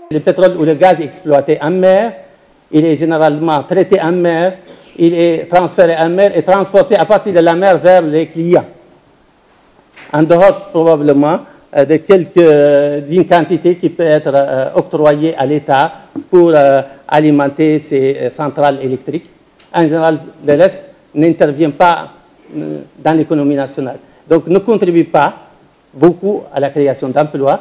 Le pétrole ou le gaz exploité en mer, il est généralement traité en mer, il est transféré en mer et transporté à partir de la mer vers les clients. En dehors probablement d'une quantité qui peut être octroyée à l'État pour alimenter ces centrales électriques. En général, le reste n'intervient pas dans l'économie nationale. Donc, ne contribue pas beaucoup à la création d'emplois,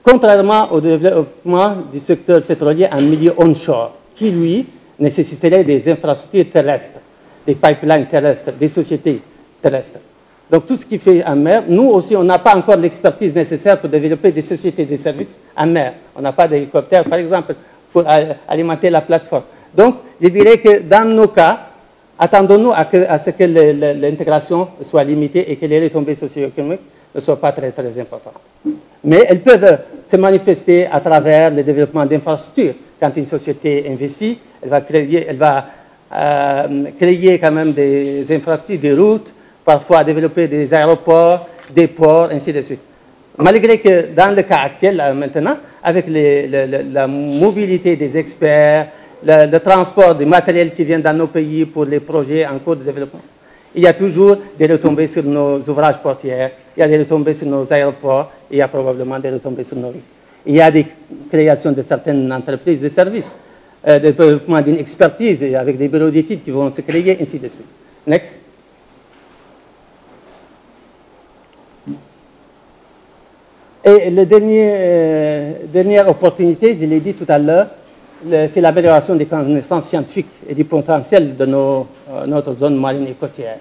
contrairement au développement du secteur pétrolier en milieu onshore, qui, lui, nécessiterait des infrastructures terrestres, des pipelines terrestres, des sociétés terrestres. Donc, tout ce qui fait en mer, nous aussi, on n'a pas encore l'expertise nécessaire pour développer des sociétés de services en mer. On n'a pas d'hélicoptère, par exemple, pour alimenter la plateforme. Donc, je dirais que dans nos cas, attendons-nous à ce que l'intégration soit limitée et que les retombées socio-économiques ne soient pas très, très importantes. Mais elles peuvent se manifester à travers le développement d'infrastructures. Quand une société investit, elle va créer quand même des infrastructures, des routes, parfois développer des aéroports, des ports, ainsi de suite. Malgré que dans le cas actuel, maintenant, avec la mobilité des experts, le transport des matériels qui viennent dans nos pays pour les projets en cours de développement, il y a toujours des retombées sur nos ouvrages portuaires, il y a des retombées sur nos aéroports, il y a probablement des retombées sur nos routes. Il y a des créations de certaines entreprises de services, de développement d'une expertise avec des bureaux d'études qui vont se créer, ainsi de suite. Next. Et la dernière opportunité, je l'ai dit tout à l'heure, c'est l'amélioration des connaissances scientifiques et du potentiel de notre zone marine et côtière.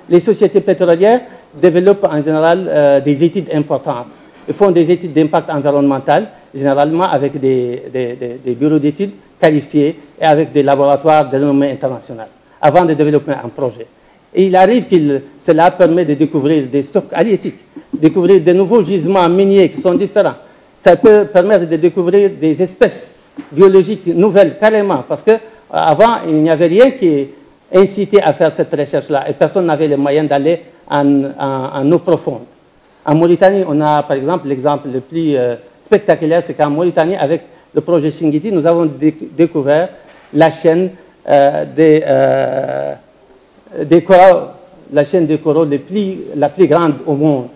Les sociétés pétrolières développent en général des études importantes. Ils font des études d'impact environnemental, généralement avec des bureaux d'études qualifiés et avec des laboratoires de renommée internationale, avant de développer un projet. Et il arrive que cela permet de découvrir des stocks halieutiques, découvrir de nouveaux gisements miniers qui sont différents. Ça peut permettre de découvrir des espèces biologiques nouvelles, carrément, parce qu'avant, il n'y avait rien qui incitait à faire cette recherche-là, et personne n'avait les moyens d'aller en eau profonde. En Mauritanie, on a, par exemple, l'exemple le plus spectaculaire, c'est qu'en Mauritanie, avec le projet Chinguitti, nous avons découvert la chaîne des coraux, la chaîne des coraux la plus grande au monde.